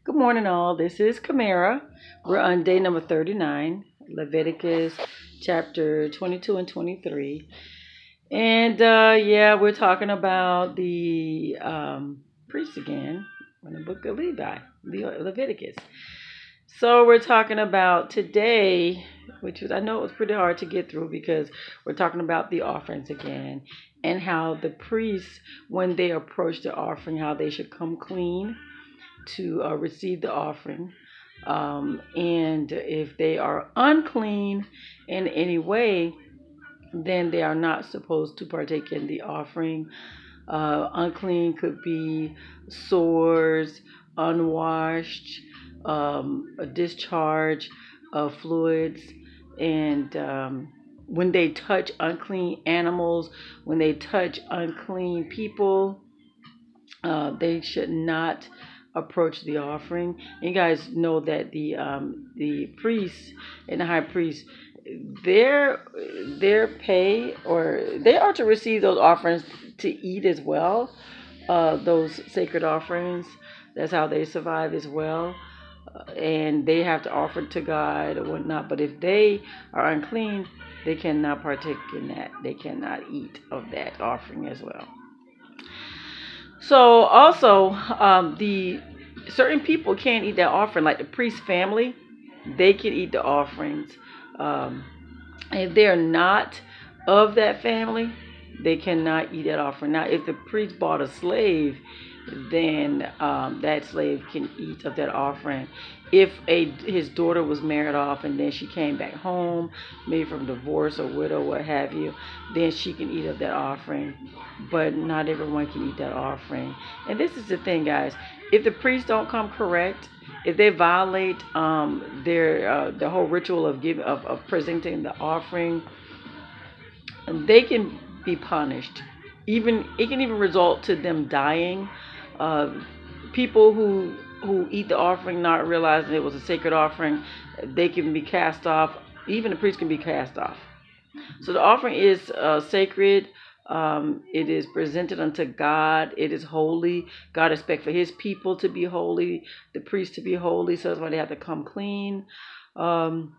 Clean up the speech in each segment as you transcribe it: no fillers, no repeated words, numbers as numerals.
Good morning, all. This is Kamera. We're on day number 39, Leviticus chapter 22 and 23. And yeah, we're talking about the priests again in the book of Leviticus. So we're talking about today, which was, I know it was pretty hard to get through because we're talking about the offerings again and how the priests, when they approach the offering, how they should come clean to receive the offering. And if they are unclean in any way, then they are not supposed to partake in the offering. Unclean could be sores, unwashed, a discharge of fluids, and when they touch unclean animals, when they touch unclean people, they should not approach the offering. And you guys know that the priests and the high priest, their pay, or they are to receive those offerings to eat as well. Those sacred offerings. That's how they survive as well. And they have to offer to God or whatnot. But if they are unclean, they cannot partake in that. They cannot eat of that offering as well. So also, the certain people can't eat that offering, like the priest family. They can eat the offerings. Um, if they're not of that family, they cannot eat that offering. Now, if the priest bought a slave, then that slave can eat of that offering. If his daughter was married off and then she came back home, maybe from divorce or widow, what have you, then she can eat of that offering. But not everyone can eat that offering. And this is the thing, guys. If the priests don't come correct, if they violate their the whole ritual of presenting the offering, they can be punished. Even it can even result to them dying. Uh, People who eat the offering not realizing it was a sacred offering, they can be cast off. Even the priest can be cast off. So the offering is sacred. It is presented unto God. It is holy. God expects for His people to be holy, the priest to be holy. So that's why they have to come clean. Um,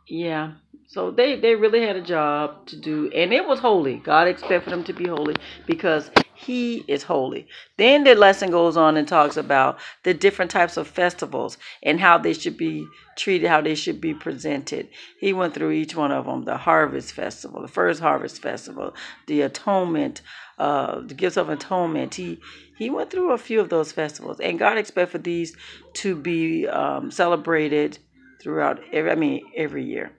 yeah. So they really had a job to do, and it was holy. God expected them to be holy because He is holy. Then the lesson goes on and talks about the different types of festivals and how they should be treated, how they should be presented. He went through each one of them: the harvest festival, the first harvest festival, the atonement, the gifts of atonement. He went through a few of those festivals, and God expected for these to be celebrated throughout every year.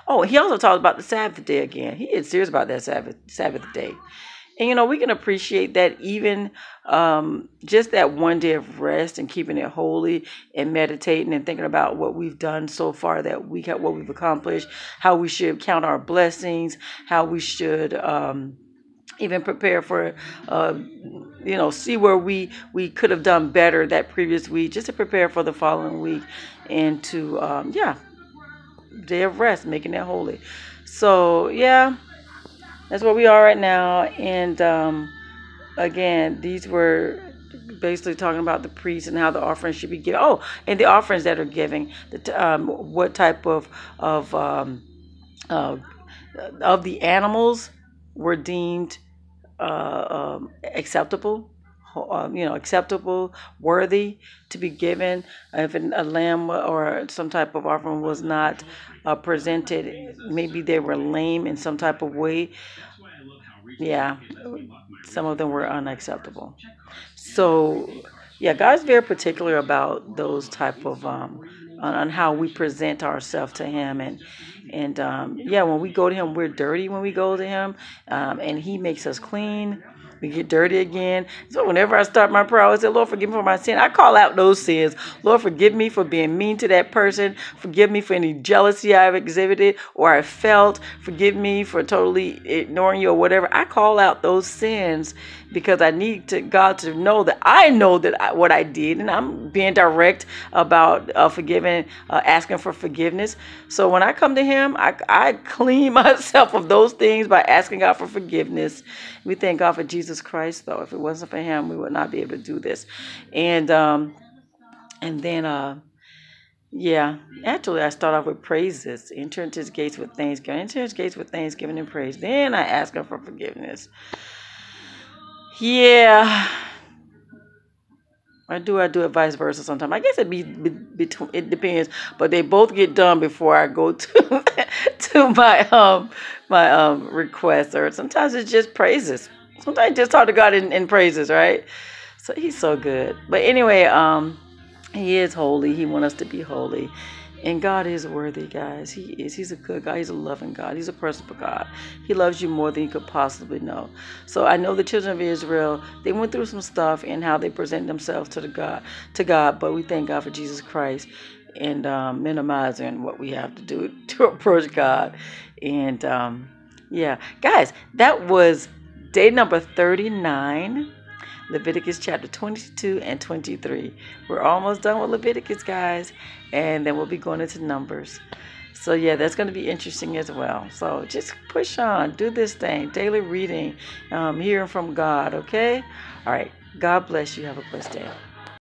Oh, he also talked about the Sabbath day again. He is serious about that Sabbath day. And we can appreciate that, even just that one day of rest and keeping it holy and meditating and thinking about what we've done so far that week, what we've accomplished, how we should count our blessings, how we should even prepare for see where we could have done better that previous week, just to prepare for the following week, and to day of rest, making it holy. So yeah, that's where we are right now. And again, these were basically talking about the priests and how the offerings should be given. Oh, and the offerings that are giving, what type uh, of the animals were deemed acceptable, acceptable, worthy to be given. If a lamb or some type of offering was not presented, maybe they were lame in some type of way. Yeah, some of them were unacceptable. So, yeah, God's very particular about those type of on how we present ourselves to Him, and yeah, when we go to Him, we're dirty when we go to Him, and He makes us clean. We get dirty again. So whenever I start my prayer, I always say, Lord, forgive me for my sin. I call out those sins. Lord, forgive me for being mean to that person. Forgive me for any jealousy I've exhibited or I felt. Forgive me for totally ignoring you or whatever. I call out those sins because I need God to know that I know that what I did, and I'm being direct about forgiving, asking for forgiveness. So when I come to Him, I clean myself of those things by asking God for forgiveness. We thank God for Jesus Christ, though. If it wasn't for Him, we would not be able to do this. And And then, yeah, actually, I start off with praises. Enter into his gates with thanksgiving. Enter his gates with thanksgiving and praise. Then I ask him for forgiveness. Yeah. Or do I do it vice versa sometimes? I guess between it depends, but they both get done before I go to to my request. Or sometimes it's just praises. Sometimes I just talk to God in praises, right? So he's so good. But anyway, he is holy. He wants us to be holy. And God is worthy, guys. He is. He's a good God. He's a loving God. He's a personable God. He loves you more than you could possibly know. So I know the children of Israel, they went through some stuff in how they present themselves to God. But we thank God for Jesus Christ and minimizing what we have to do to approach God. And yeah, guys, that was day number 39. Leviticus chapter 22 and 23. We're almost done with Leviticus, guys, and then we'll be going into Numbers. So yeah, that's going to be interesting as well. So just push on, do this thing, daily reading, hearing from God, okay? All right, God bless you. Have a blessed day.